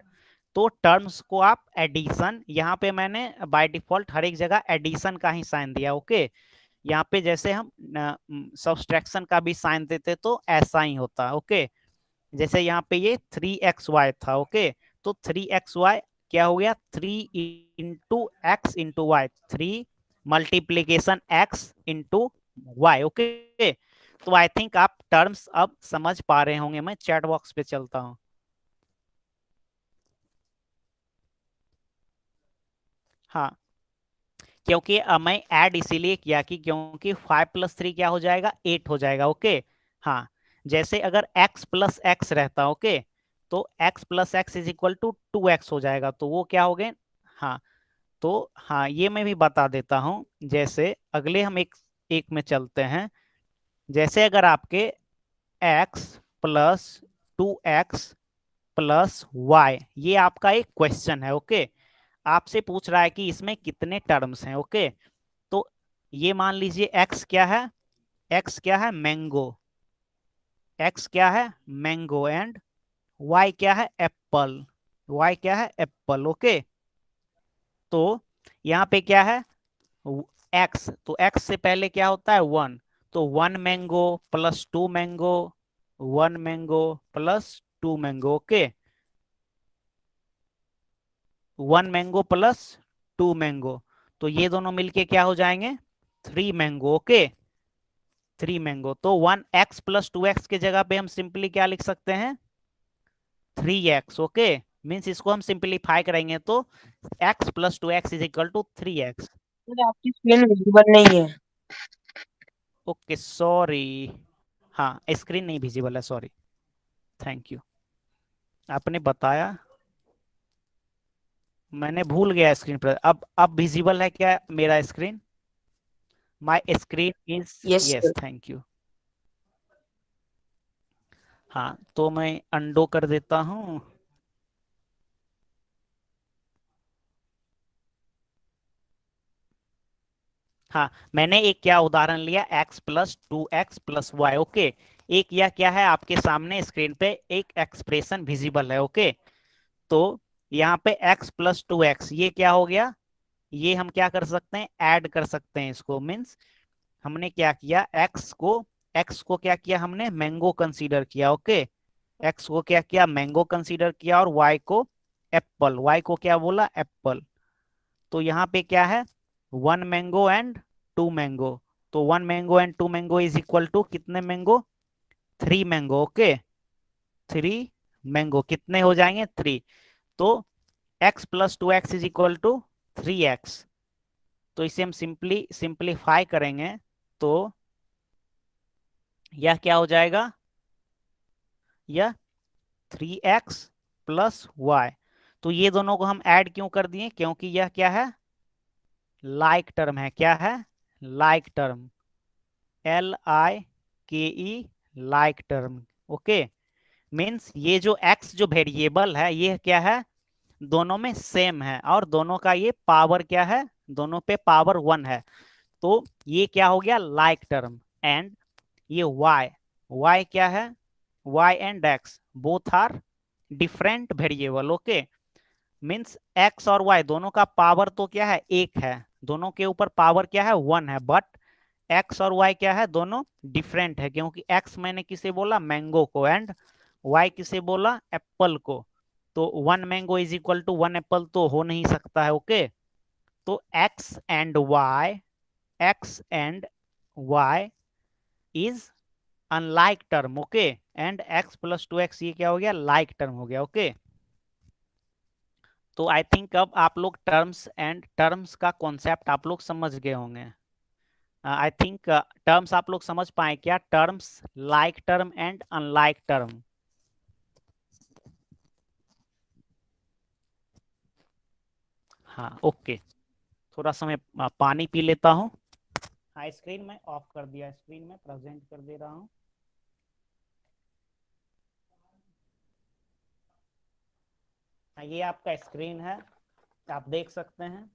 तो टर्म्स को आप एडिशन, यहाँ पे मैंने बाय डिफॉल्ट हर एक जगह एडिशन का ही साइन दिया, ओके। यहाँ पे जैसे हम सब्सट्रैक्शन का भी साइन देते तो ऐसा ही होता, ओके। जैसे यहाँ पे ये 3xy था, ओके। तो 3xy क्या हो गया, 3 × x × y, 3 multiplication x into y. Okay, तो आई थिंक आप टर्म्स अब समझ पा रहे होंगे। मैं चैट बॉक्स पे चलता हूं। हाँ, क्योंकि मैं ऐड इसीलिए किया कि क्योंकि 5 + 3 क्या हो जाएगा, 8 हो जाएगा। ओके, हाँ, जैसे अगर x प्लस एक्स रहता, ओके, तो x plus x is equal to 2x हो जाएगा, तो वो क्या हो गए। हाँ, तो हाँ, ये मैं भी बता देता हूँ। जैसे अगले हम एक एक में चलते हैं। जैसे अगर आपके x plus 2x plus Y, ये आपका एक क्वेश्चन है। ओके, आपसे पूछ रहा है कि इसमें कितने टर्म्स हैं। ओके, तो ये मान लीजिए x क्या है, x क्या है मैंगो, x क्या है मैंगो, एंड y क्या है एप्पल, y क्या है एप्पल। ओके, तो यहाँ पे क्या है x, तो x से पहले क्या होता है 1, तो 1 mango plus 2 mango, 1 mango plus 2 mango. Okay, 1 mango plus 2 mango, तो ये दोनों मिलके क्या हो जाएंगे 3 मैंगो। ओके, 3 मैंगो, तो 1x + 2x के जगह पे हम सिंपली क्या लिख सकते हैं 3x। ओके, मीन्स इसको हम सिंप्लीफाई करेंगे तो x + 2x is equal to 3x।
Sir आपकी स्क्रीन विजिबल नहीं है।
ओके, सॉरी, हाँ स्क्रीन नहीं विजिबल है, सॉरी, थैंक यू, आपने बताया, मैंने भूल गया स्क्रीन पर। अब विजिबल है क्या मेरा screen, my screen is,
yes
yes
sir.
Thank you. हाँ, तो मैं अंडो कर देता हूँ। हाँ, मैंने एक क्या उदाहरण लिया x + 2x + y। ओके, एक यह क्या है आपके सामने स्क्रीन पे एक एक्सप्रेशन विजिबल है। ओके, तो यहाँ पे x + 2x ये क्या हो गया, ये हम क्या कर सकते हैं ऐड कर सकते हैं इसको। मीन्स हमने क्या किया x को क्या किया हमने मैंगो कंसीडर किया। ओके, x को क्या किया मैंगो कंसीडर किया, और y को एप्पल, y को क्या बोला एप्पल। तो यहाँ पे क्या है 1 मैंगो एंड 2 मैंगो, तो 1 mango and 2 mango is equal to कितने मैंगो 3 मैंगो। ओके, 3 मैंगो कितने हो जाएंगे 3, तो x + 2x is equal to 3x। तो इसे हम सिंप्लीफाई करेंगे तो यह क्या हो जाएगा, यह 3x + y। तो ये दोनों को हम ऐड क्यों कर दिए, क्योंकि यह क्या है लाइक टर्म है। क्या है like term, LIKE, like term. Okay, means ये जो x जो वेरिएबल है ये क्या है दोनों में सेम है, और दोनों का ये पावर क्या है दोनों पे पावर 1 है, तो ये क्या हो गया लाइक टर्म। एंड ये y क्या है y and x both are different variable. Okay, means x और y दोनों का पावर तो क्या है एक है, दोनों के ऊपर पावर क्या है 1 है, बट x और y क्या है दोनों डिफरेंट है, क्योंकि x मैंने किसे बोला मैंगो को, एंड y किसे बोला एप्पल को। तो 1 mango is equal to 1 apple तो हो नहीं सकता है। ओके, तो x and y is unlike term. Okay, and x + 2x ये क्या हो गया लाइक टर्म हो गया। ओके, तो आई थिंक अब आप लोग टर्म्स का कॉन्सेप्ट आप लोग समझ गए होंगे। आई थिंक टर्म्स आप लोग समझ पाए क्या, terms like term and unlike term. हाँ ओके, थोड़ा सा मैं पानी पी लेता हूँ। हाँ, स्क्रीन में ऑफ कर दिया, स्क्रीन में प्रेजेंट कर दे रहा हूँ। हाँ, ये आपका स्क्रीन है, आप देख सकते हैं।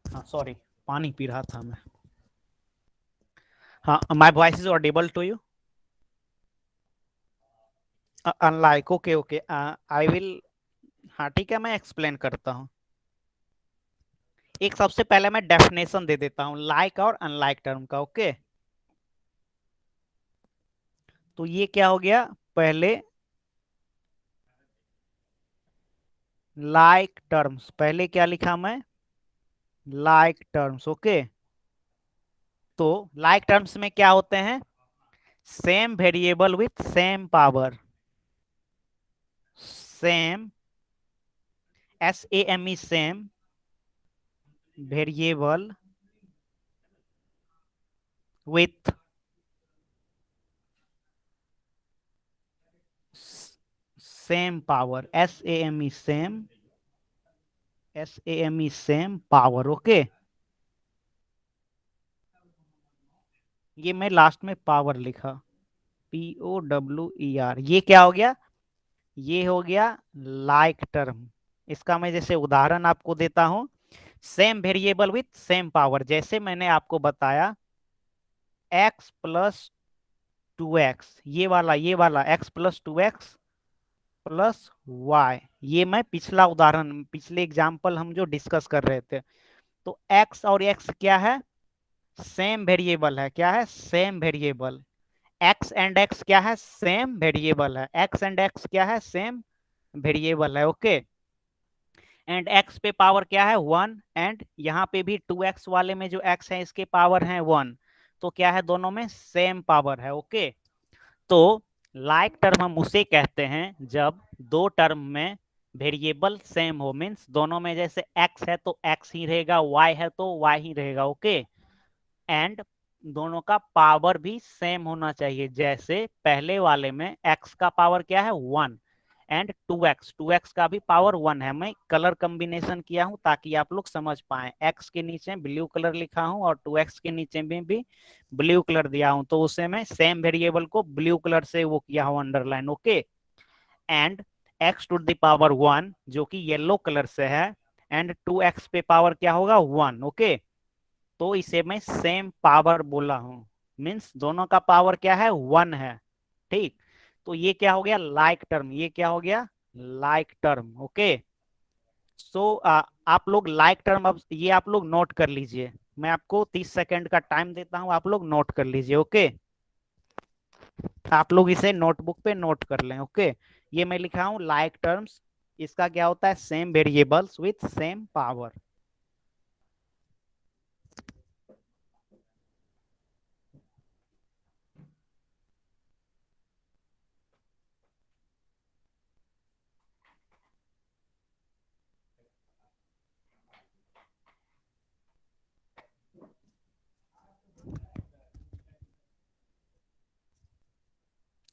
हाँ सॉरी, पानी पी रहा था मैं। हाँ, my voice is audible to you, unlike. Okay okay, I will, हाँ ठीक है, मैं एक्सप्लेन करता हूँ। एक सबसे पहले मैं डेफिनेशन दे देता हूँ लाइक और अनलाइक टर्म का। ओके, तो ये क्या हो गया, पहले लाइक टर्म्स, पहले क्या लिखा मैं, लाइक टर्म्स। ओके, तो लाइक टर्म्स में क्या होते हैं, same variable with same power, same, SAME, same variable with same power, SAME, same, SAME, same power. Okay, ये मैं लास्ट में पावर लिखा, POWER, ये क्या हो गया, ये हो गया लाइक टर्म। इसका मैं जैसे उदाहरण आपको देता हूं, same variable with same power, जैसे मैंने आपको बताया x प्लस 2x, ये वाला x plus 2x plus y, ये मैं पिछला उदाहरण, पिछले एग्जाम्पल हम जो डिस्कस कर रहे थे, तो x और x क्या है, सेम वेरिएबल है, क्या है, same variable, x and x क्या है, सेम वेरिएबल है, x एंड x क्या है, सेम वेरिएबल है। ओके, एंड x पे पावर क्या है, 1, एंड यहाँ पे भी 2x वाले में जो x है इसके पावर है 1, तो क्या है, दोनों में सेम पावर है। ओके, तो लाइक टर्म हम उसे कहते हैं जब दो टर्म में वेरिएबल सेम हो, मीन्स दोनों में जैसे x है तो x ही रहेगा, y है तो y ही रहेगा। ओके, एंड दोनों का पावर भी सेम होना चाहिए, जैसे पहले वाले में x का पावर क्या है, 1, एंड 2x का भी पावर 1 है। मैं कलर कॉम्बिनेशन किया हूं ताकि आप लोग समझ पाए, x के नीचे ब्लू कलर लिखा हूं और 2x के नीचे में भी ब्लू कलर दिया हूं, तो उसे मैं सेम वेरिएबल को ब्लू कलर से वो किया हूं underline. Okay, and x to the power 1 जो कि येलो कलर से है, एंड 2x पे पावर क्या होगा, 1। ओके, तो इसे मैं सेम पावर बोला हूं, मीन्स दोनों का पावर क्या है, 1 है। ठीक, तो ये क्या हो गया, लाइक टर्म, ये क्या हो गया, लाइक टर्म। ओके, सो आप लोग लाइक टर्म, अब ये आप लोग नोट कर लीजिए, मैं आपको 30 सेकंड का टाइम देता हूं, आप लोग नोट कर लीजिए। ओके, आप लोग इसे नोटबुक पे नोट कर लें। ओके, ये मैं लिखा हूं लाइक टर्म्स, इसका क्या होता है, same variables with same power.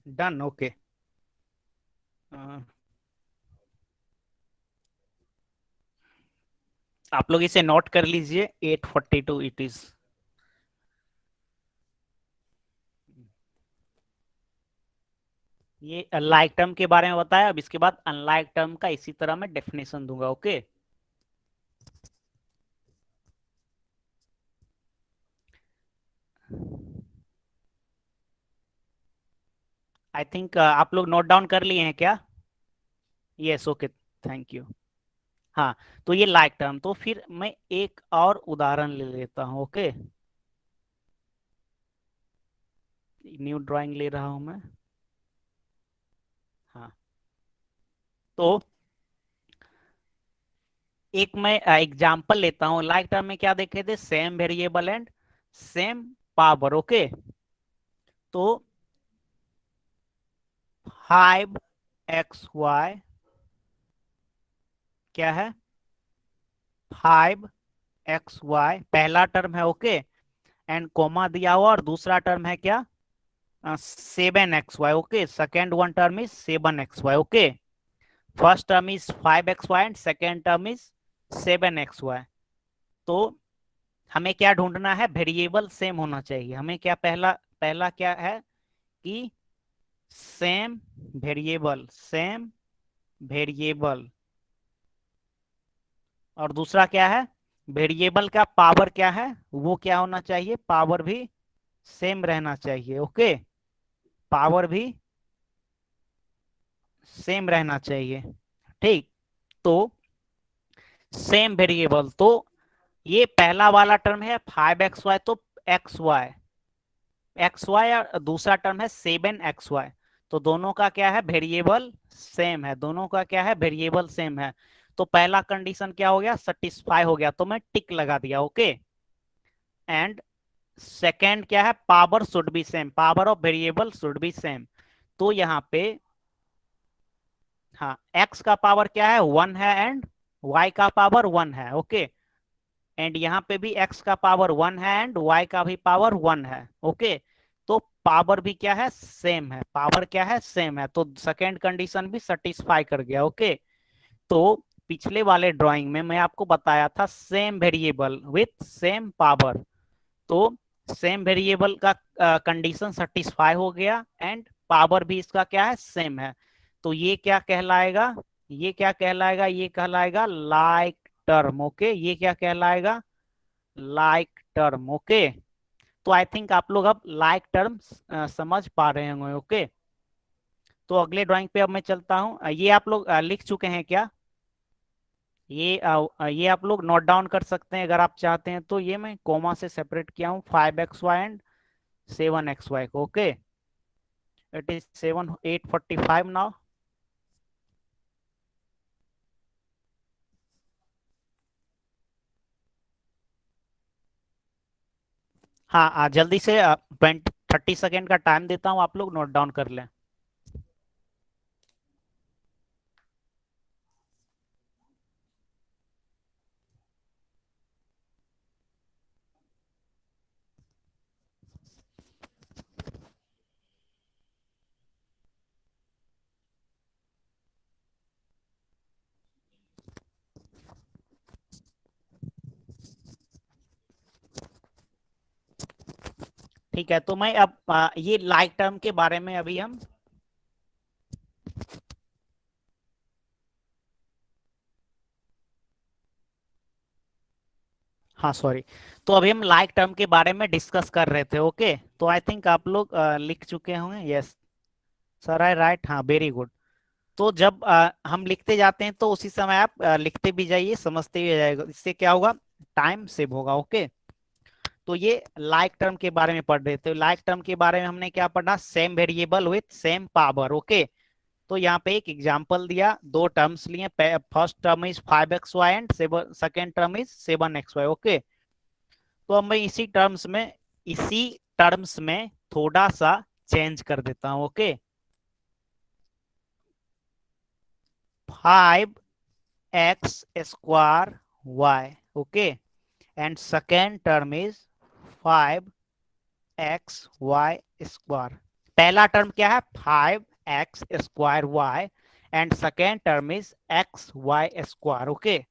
Done. Okay, आप लोग इसे नोट कर लीजिए, 8:42 इट इज। ये लाइक टर्म के बारे में बताया, अब इसके बाद अनलाइक टर्म का इसी तरह मैं डेफिनेशन दूंगा। ओके, आई थिंक आप लोग नोट डाउन कर लिए हैं क्या, यस। Okay, thank you. हाँ, तो ये लाइक टर्म, तो फिर मैं एक और उदाहरण ले लेता हूँ। ओके, न्यू ड्राइंग ले रहा हूं मैं। हाँ, तो एक मैं एग्जांपल लेता हूँ, लाइक टर्म में क्या देखे थे, same variable and same power. Okay, तो 5xy क्या है, 5xy पहला टर्म है। ओके, एंड कोमा दिया हुआ, और दूसरा टर्म है क्या, 7xy। Okay, second one term is 7xy। Okay, first term is 5xy and second term is 7xy। तो हमें क्या ढूंढना है, वेरिएबल सेम होना चाहिए, हमें क्या, पहला पहला क्या है कि सेम वेरिएबल, सेम वेरिएबल, और दूसरा क्या है, वेरिएबल का पावर क्या है, वो क्या होना चाहिए, पावर भी सेम रहना चाहिए। ओके, पावर भी सेम रहना चाहिए। ठीक, तो सेम वेरिएबल, तो ये पहला वाला टर्म है 5xy, तो xy एक्स वाई और दूसरा टर्म है 7xy। तो दोनों का क्या है, वेरिएबल सेम है, दोनों का क्या है, वेरिएबल सेम है। तो पहला कंडीशन क्या हो गया, सेटिस्फाई हो गया, तो मैं टिक लगा दिया, ओके। एंड सेकेंड क्या है, power should be same, power of variable should be same. तो यहाँ पे हाँ, x का पावर क्या है, 1 है, एंड y का पावर 1 है, ओके। एंड यहाँ पे भी x का पावर 1 है एंड y का भी पावर 1 है, ओके। तो पावर भी क्या है, सेम है, पावर क्या है, सेम है। तो सेकेंड कंडीशन भी सेटिस्फाई कर गया, ओके। तो पिछले वाले ड्राइंग में मैं आपको बताया था same variable with same power. तो सेम वेरिएबल का कंडीशन सेटिस्फाई हो गया एंड पावर भी इसका क्या है, सेम है। तो ये क्या कहलाएगा, ये क्या कहलाएगा, ये कहलाएगा लाइक टर्म, ओके। ये क्या कहलाएगा, लाइक टर्म, ओके। तो आई थिंक आप लोग अब लाइक टर्म समझ पा रहे होंगे, ओके। तो अगले ड्राइंग पे अब मैं चलता हूँ। ये आप लोग लिख चुके हैं क्या, ये आप लोग नोट डाउन कर सकते हैं अगर आप चाहते हैं तो। ये मैं कोमा से सेपरेट किया हूँ 5xy एंड 7xy को, ओके। It is 7 8:45 now. हाँ, जल्दी से 30 सेकेंड का टाइम देता हूँ, आप लोग नोट डाउन कर लें। ठीक है, तो मैं अब ये लाइक टर्म के बारे में अभी हम हाँ सॉरी, तो अभी हम लाइक टर्म के बारे में डिस्कस कर रहे थे, ओके। तो आई थिंक आप लोग लिख चुके होंगे, यस सर, आई राइट, हाँ वेरी गुड। तो जब हम लिखते जाते हैं तो उसी समय आप लिखते भी जाइए, समझते भी जाएगा, इससे क्या होगा, टाइम सेव होगा, ओके। तो ये लाइक टर्म के बारे में पढ़ रहे थे। लाइक टर्म के बारे में हमने क्या पढ़ा, same variable with same power, okay. तो यहाँ पे एक एग्जांपल दिया, दो टर्म्स लिए, first term is 5xy and second term is 7xy, okay. तो अब मैं इसी टर्म्स में थोड़ा सा चेंज कर देता हूँ, okay. 5x² y, okay, and second term is 5xy²। पहला टर्म क्या है, 5x² y and second term is xy², okay.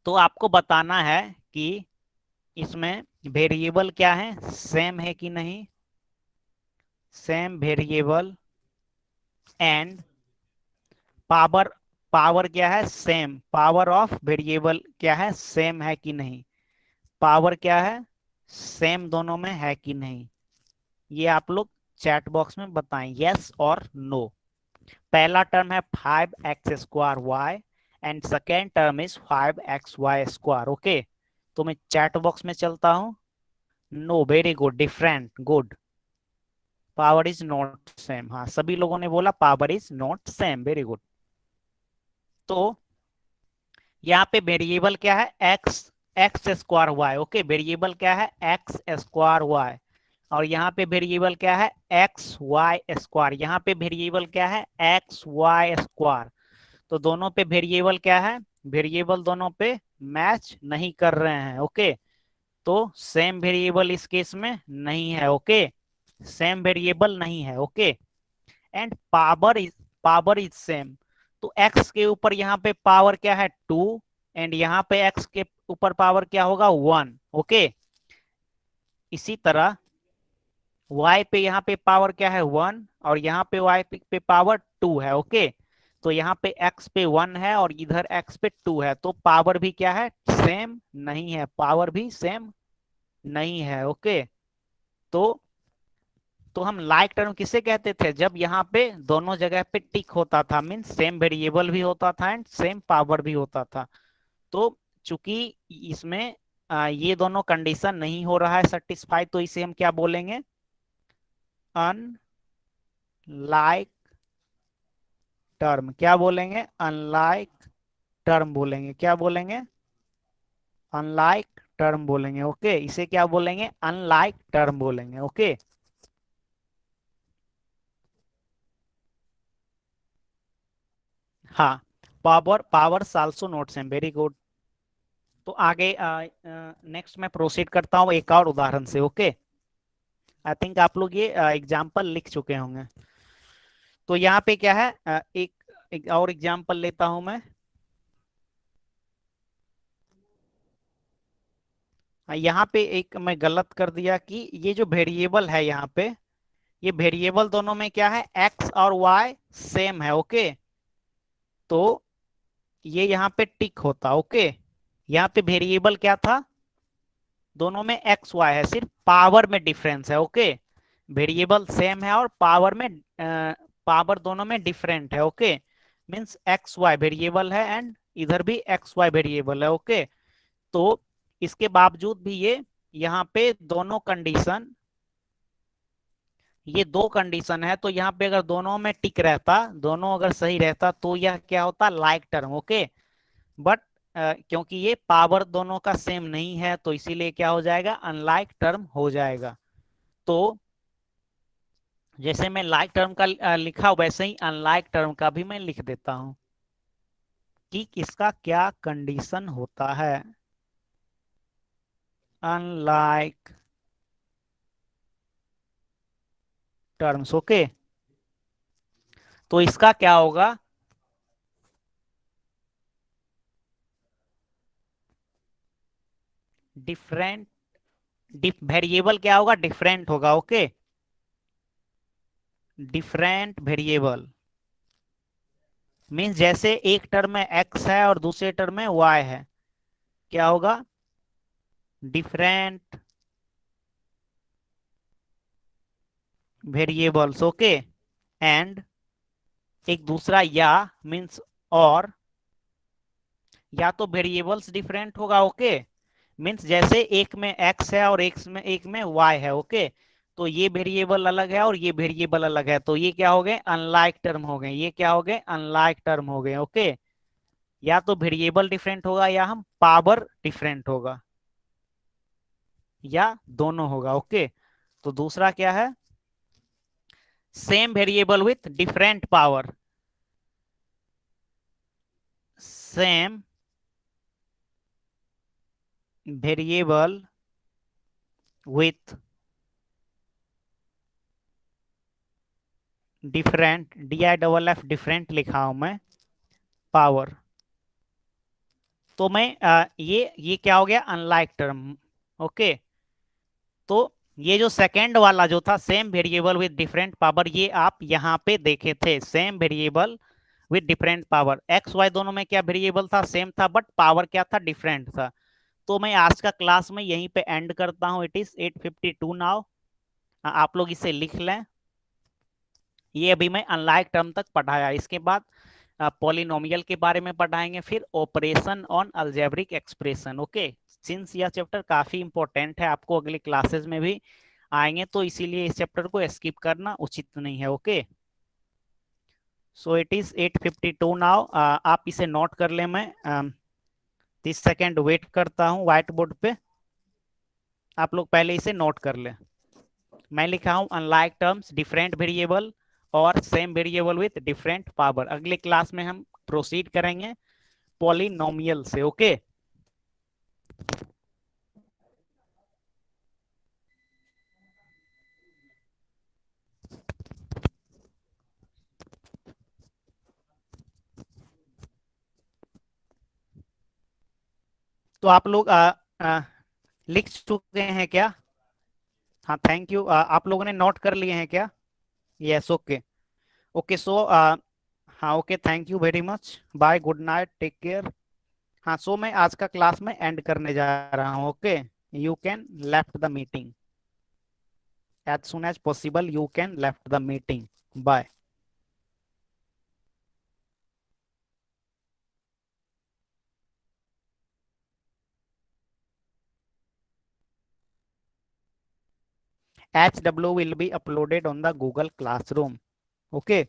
तो आपको बताना है कि इसमें वेरिएबल क्या है, सेम है कि नहीं, same variable, and power, power क्या है, सेम, पावर ऑफ वेरिएबल क्या है, सेम है कि नहीं, पावर क्या है, सेम दोनों में है कि नहीं। ये आप लोग चैट बॉक्स में बताएं, यस और नो। पहला टर्म है 5x² y and second term is 5xy², okay. तो मैं चैट बॉक्स में चलता हूं, no, very good, different, good, power is not same, हाँ सभी लोगों ने बोला power is not same, very good. तो यहाँ पे वेरिएबल क्या है, x² y, ओके। वेरिएबल क्या है, x² y, और यहाँ पे वेरिएबल क्या है, xy²। यहाँ पे वेरिएबल क्या है, xy²। तो दोनों पे वेरिएबल क्या है, वेरिएबल दोनों पे मैच नहीं कर रहे हैं, ओके। तो सेम वेरिएबल इस केस में नहीं है, ओके, सेम वेरिएबल नहीं है, okay. And power is same. तो x के ऊपर यहाँ पे पावर क्या है, 2, एंड यहाँ पे x के ऊपर पावर क्या होगा, 1, ओके। इसी तरह y पे यहाँ पे पावर क्या है, 1, और यहाँ पे y पे पावर 2 है, ओके। तो यहाँ पे x पे 1 है और इधर x पे 2 है, तो पावर भी क्या है, सेम नहीं है, पावर भी सेम नहीं है, ओके। तो हम लाइक टर्म किसे कहते थे, जब यहाँ पे दोनों जगह पे टिक होता था, मीन सेम वेरिएबल भी होता था एंड सेम पावर भी होता था। तो चूंकि इसमें ये दोनों कंडीशन नहीं हो रहा है सेटिस्फाई, तो इसे हम क्या बोलेंगे, अनलाइक टर्म। क्या बोलेंगे, अनलाइक टर्म बोलेंगे। क्या बोलेंगे, अनलाइक टर्म बोलेंगे। ओके, इसे क्या बोलेंगे, अनलाइक टर्म बोलेंगे। ओके, हाँ, power powers also note same, very good. तो आगे नेक्स्ट मैं प्रोसीड करता हूँ एक और उदाहरण से। ओके, आई थिंक आप लोग ये एग्जाम्पल लिख चुके होंगे। तो यहाँ पे क्या है, एक और एग्जाम्पल लेता हूं मैं। यहाँ पे एक मैं गलत कर दिया कि ये जो वेरिएबल है यहाँ पे, ये वेरिएबल दोनों में क्या है, एक्स और वाई सेम है। ओके, तो ये यहाँ पे टिक होता। ओके, यहाँ पे वेरिएबल क्या था, दोनों में एक्स वाई है, सिर्फ पावर में डिफरेंस है। ओके, वेरिएबल सेम है और पावर में पावर दोनों में डिफरेंट है। Okay, means x y variable है एंड इधर भी एक्स वाई वेरिएबल है। ओके, तो इसके बावजूद भी ये यहाँ पे दोनों कंडीशन, ये दो कंडीशन है, तो यहाँ पे अगर दोनों में टिक रहता, दोनों अगर सही रहता, तो यह क्या होता, लाइक टर्म। ओके, बट क्योंकि ये पावर दोनों का सेम नहीं है, तो इसीलिए क्या हो जाएगा, अनलाइक टर्म हो जाएगा। तो जैसे मैं लाइक टर्म का लिखा वैसे ही अनलाइक टर्म का भी मैं लिख देता हूं कि किसका क्या कंडीशन होता है, अनलाइक टर्म्स। ओके, तो इसका क्या होगा, डिफरेंट, वेरिएबल क्या होगा, डिफरेंट होगा। ओके, डिफरेंट वेरिएबल मीन्स जैसे एक टर्म में एक्स है और दूसरे टर्म में वाई है, क्या होगा, डिफरेंट वेरिएबल्स। ओके, एंड एक दूसरा या मीन्स और, या तो वेरिएबल्स डिफरेंट होगा। ओके, मीन्स जैसे एक में x है और एक में y है। ओके, तो ये वेरिएबल अलग है और ये वेरिएबल अलग है, तो ये क्या हो गए, अनलाइक टर्म हो गए। ये क्या हो गए, अनलाइक टर्म हो गए। ओके, या तो वेरिएबल डिफरेंट होगा या हम पावर डिफरेंट होगा, या दोनों होगा। ओके, तो दूसरा क्या है, same variable with different power, same variable with different, DIFF different लिखा हूं मैं, पावर। तो मैं ये क्या हो गया, अनलाइक टर्म। ओके, तो ये जो सेकंड वाला जो था, same variable with different power, ये आप यहाँ पे देखे थे, same variable with different power, x y दोनों में क्या वेरिएबल था, सेम था, बट पावर क्या था, डिफरेंट था। तो मैं आज का क्लास में यहीं पे एंड करता हूँ। इट इज 8:52 नाउ, आप लोग इसे लिख लें। ये अभी मैं अनलाइक टर्म तक पढ़ाया, इसके बाद पॉलिनोमियल के बारे में पढ़ाएंगे, फिर operation on algebraic expression. Okay, since यह चैप्टर काफी इंपॉर्टेंट है, आपको अगले क्लासेस में भी आएंगे, तो इसीलिए इस चैप्टर को स्किप करना उचित नहीं है। Okay, so it is 8:52 now, आप इसे नोट कर ले। मैं 30 सेकेंड वेट करता हूँ व्हाइट बोर्ड पे, आप लोग पहले इसे नोट कर ले। मैं लिखा हूं अनलाइक टर्म्स, डिफरेंट वेरिएबल और same variable with different power. अगले क्लास में हम प्रोसीड करेंगे पॉलिनोमियल से। ओके, तो आप लोग लिख चुके हैं क्या, हाँ थैंक यू, आप लोगों ने नोट कर लिए हैं क्या, यस। ओके, ओके, सो हाँ, okay, thank you very much, bye, good night, take care. हाँ, सो मैं आज का क्लास में एंड करने जा रहा हूँ। Okay, you can left the meeting as soon as possible, you can left the meeting. Bye. HW will be uploaded on the Google Classroom. Okay.